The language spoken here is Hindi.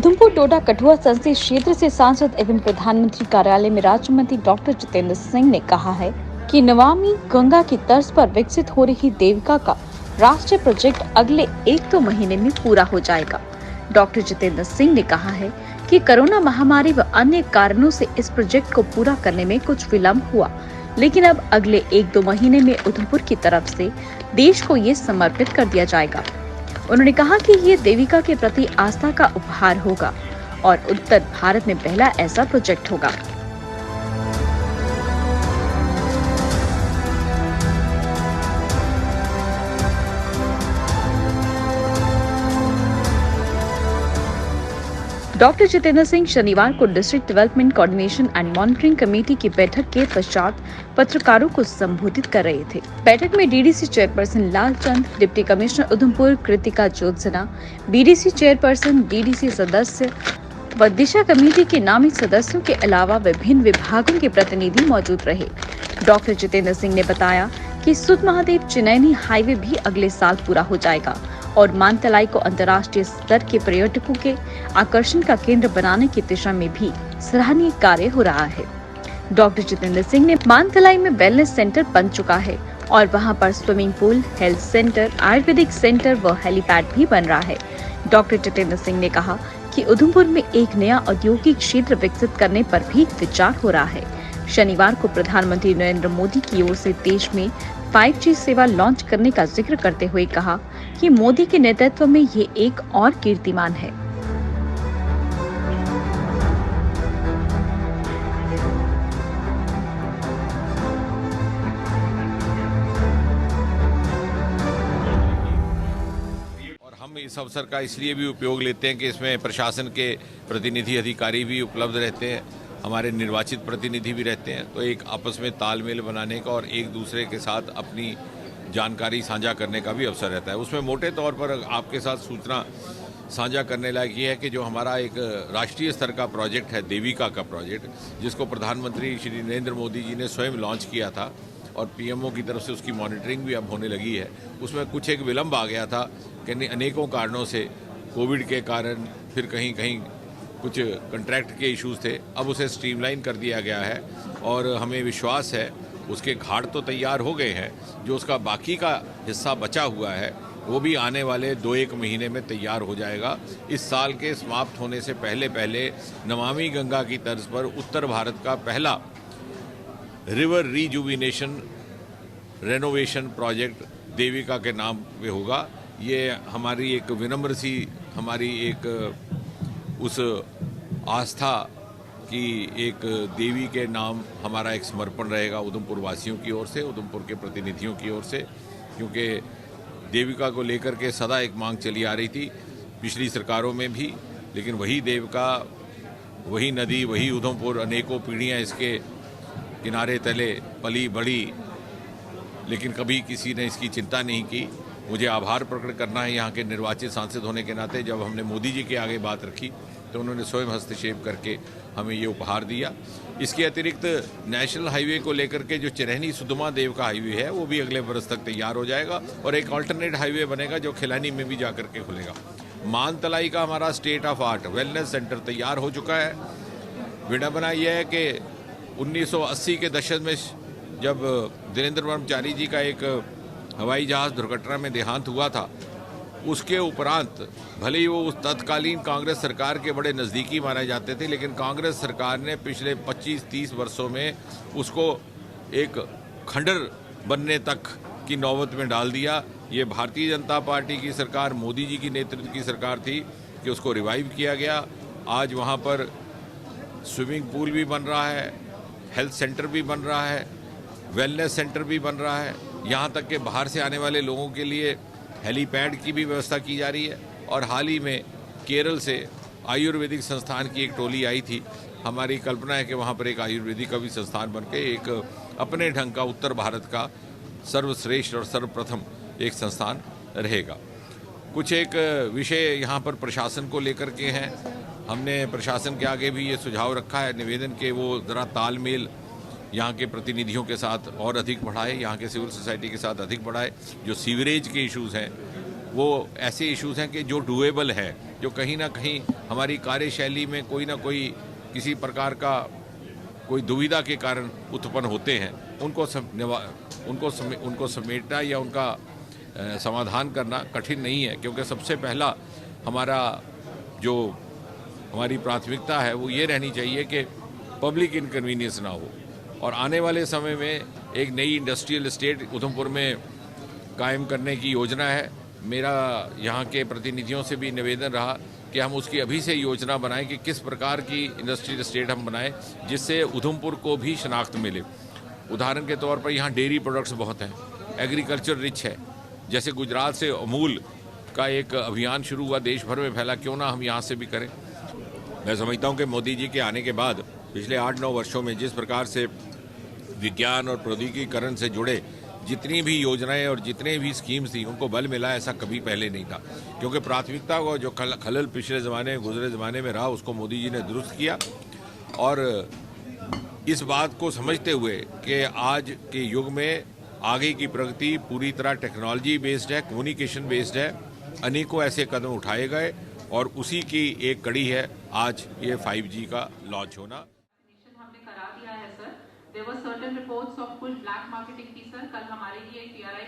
उधमपुर डोडा कठुआ संसदीय क्षेत्र से सांसद एवं प्रधानमंत्री कार्यालय में राज्य मंत्री डॉक्टर जितेंद्र सिंह ने कहा है कि नमामि गंगा की तर्ज पर विकसित हो रही देविका का राष्ट्रीय प्रोजेक्ट अगले 1-2 महीने में पूरा हो जाएगा। डॉक्टर जितेंद्र सिंह ने कहा है कि कोरोना महामारी व अन्य कारणों से इस प्रोजेक्ट को पूरा करने में कुछ विलम्ब हुआ, लेकिन अब अगले 1-2 महीने में उधमपुर की तरफ से देश को ये समर्पित कर दिया जाएगा। उन्होंने कहा कि ये देविका के प्रति आस्था का उपहार होगा और उत्तर भारत में पहला ऐसा प्रोजेक्ट होगा। डॉक्टर जितेंद्र सिंह शनिवार को district development coordination and monitoring committee की बैठक के पश्चात पत्रकारों को संबोधित कर रहे थे। बैठक में DDC chairperson Lalchand, deputy commissioner Udhampur Kritika Jyotsna, BDC chairperson, DDC सदस्य व दिशा कमेटी के नामित सदस्यों के अलावा विभिन्न विभागों के प्रतिनिधि मौजूद रहे। डॉक्टर जितेंद्र सिंह ने बताया कि सुध महादेव चिनैनी हाईवे भी अगले साल पूरा हो जाएगा और मानतलाई को अंतर्राष्ट्रीय स्तर के पर्यटकों के आकर्षण का केंद्र बनाने की दिशा में भी सराहनीय कार्य हो रहा है। डॉक्टर जितेंद्र सिंह ने मानतलाई में वेलनेस सेंटर बन चुका है और वहां पर swimming pool, health centre, Ayurvedic centre व हेलीपैड भी बन रहा है। डॉक्टर जितेंद्र सिंह ने कहा कि उधमपुर में एक नया औद्योगिक क्षेत्र विकसित करने पर भी विचार हो रहा है। शनिवार को प्रधानमंत्री नरेंद्र मोदी की ओर से देश में 5G सेवा लॉन्च करने का जिक्र करते हुए कहा कि मोदी के नेतृत्व में ये एक और कीर्तिमान है। और हम इस अवसर का इसलिए भी उपयोग लेते हैं कि इसमें प्रशासन के प्रतिनिधि अधिकारी भी उपलब्ध रहते हैं, हमारे निर्वाचित प्रतिनिधि भी रहते हैं, तो एक आपस में तालमेल बनाने का और एक दूसरे के साथ अपनी जानकारी साझा करने का भी अवसर रहता है। उसमें मोटे तौर पर आपके साथ सूचना साझा करने लायक ये है कि जो हमारा एक राष्ट्रीय स्तर का प्रोजेक्ट है, देविका का प्रोजेक्ट, जिसको प्रधानमंत्री श्री नरेंद्र मोदी जी ने स्वयं लॉन्च किया था और पीएमओ की तरफ से उसकी मॉनिटरिंग भी अब होने लगी है। उसमें कुछ एक विलम्ब आ गया था कि अनेकों कारणों से, कोविड के कारण, फिर कहीं कहीं कुछ कंट्रैक्ट के इश्यूज थे। अब उसे स्ट्रीमलाइन कर दिया गया है और हमें विश्वास है उसके घाट तो तैयार हो गए हैं, जो उसका बाकी का हिस्सा बचा हुआ है वो भी आने वाले 2-1 महीने में तैयार हो जाएगा। इस साल के समाप्त होने से पहले पहले नमामि गंगा की तर्ज पर उत्तर भारत का पहला river rejuvenation renovation project Devika के नाम पे होगा। ये हमारी एक विनम्र सी, हमारी एक उस आस्था कि एक देवी के नाम हमारा एक समर्पण रहेगा उधमपुर वासियों की ओर से, उधमपुर के प्रतिनिधियों की ओर से, क्योंकि देविका को लेकर के सदा एक मांग चली आ रही थी पिछली सरकारों में भी, लेकिन वही देविका, वही नदी, वही उधमपुर अनेकों पीढ़ियां इसके किनारे तले पली बढ़ी, लेकिन कभी किसी ने इसकी चिंता नहीं की। मुझे आभार प्रकट करना है यहाँ के निर्वाचित सांसद होने के नाते, जब हमने मोदी जी के आगे बात रखी तो उन्होंने स्वयं हस्तक्षेप करके हमें ये उपहार दिया। इसके अतिरिक्त नेशनल हाईवे को लेकर के जो चिरैनी सुधमा देव का हाईवे है वो भी अगले बरस तक तैयार हो जाएगा और एक अल्टरनेट हाईवे बनेगा जो खिलानी में भी जाकर के खुलेगा। मानतलाई का हमारा state of art wellness centre तैयार हो चुका है। विडंबना यह है कि 1980 के दशक में जब दिनेंद्र ब्रह्मचारी जी का एक हवाई जहाज़ दुर्घटना में देहांत हुआ था, उसके उपरांत भले ही वो उस तत्कालीन कांग्रेस सरकार के बड़े नज़दीकी माने जाते थे, लेकिन कांग्रेस सरकार ने पिछले 25-30 वर्षों में उसको एक खंडर बनने तक की नौबत में डाल दिया। ये भारतीय जनता पार्टी की सरकार, मोदी जी की नेतृत्व की सरकार थी कि उसको रिवाइव किया गया। आज वहाँ पर स्विमिंग पूल भी बन रहा है, हेल्थ सेंटर भी बन रहा है, वेलनेस सेंटर भी बन रहा है, यहाँ तक कि बाहर से आने वाले लोगों के लिए हेलीपैड की भी व्यवस्था की जा रही है। और हाल ही में केरल से आयुर्वेदिक संस्थान की एक टोली आई थी। हमारी कल्पना है कि वहाँ पर एक आयुर्वेदिक का भी संस्थान बन के एक अपने ढंग का उत्तर भारत का सर्वश्रेष्ठ और सर्वप्रथम एक संस्थान रहेगा। कुछ एक विषय यहाँ पर प्रशासन को लेकर के हैं। हमने प्रशासन के आगे भी ये सुझाव रखा है, निवेदन के वो ज़रा तालमेल यहाँ के प्रतिनिधियों के साथ और अधिक बढ़ाए, यहाँ के सिविल सोसाइटी के साथ अधिक बढ़ाए। जो सीवरेज के इश्यूज़ हैं वो ऐसे इश्यूज़ हैं कि जो डूएबल है, जो कहीं ना कहीं हमारी कार्यशैली में कोई ना कोई किसी प्रकार का कोई दुविधा के कारण उत्पन्न होते हैं, उनको समेटना या उनका समाधान करना कठिन नहीं है, क्योंकि सबसे पहला हमारी प्राथमिकता है वो ये रहनी चाहिए कि पब्लिक इनकन्वीनियंस ना हो। और आने वाले समय में एक नई इंडस्ट्रियल एस्टेट उधमपुर में कायम करने की योजना है। मेरा यहाँ के प्रतिनिधियों से भी निवेदन रहा कि हम उसकी अभी से योजना बनाएं कि किस प्रकार की इंडस्ट्रियल एस्टेट हम बनाएं जिससे उधमपुर को भी शनाख्त मिले। उदाहरण के तौर पर यहाँ डेयरी प्रोडक्ट्स बहुत हैं, एग्रीकल्चर रिच है। जैसे गुजरात से अमूल का एक अभियान शुरू हुआ, देश भर में फैला, क्यों ना हम यहाँ से भी करें। मैं समझता हूँ कि मोदी जी के आने के बाद पिछले 8-9 वर्षों में जिस प्रकार से विज्ञान और प्रौद्योगिकीकरण से जुड़े जितनी भी योजनाएं और जितने भी स्कीम्स थी उनको बल मिला, ऐसा कभी पहले नहीं था। क्योंकि प्राथमिकता को जो खलल पिछले ज़माने गुजरे ज़माने में रहा उसको मोदी जी ने दुरुस्त किया। और इस बात को समझते हुए कि आज के युग में आगे की प्रगति पूरी तरह टेक्नोलॉजी बेस्ड है, कम्युनिकेशन बेस्ड है, अनेकों ऐसे कदम उठाए गए और उसी की एक कड़ी है आज ये 5G का लॉन्च होना। हमने करा दिया है sir. There were certain reports of कुछ ब्लैक मार्केटिंग की सर। कल हमारे लिए टीआरआई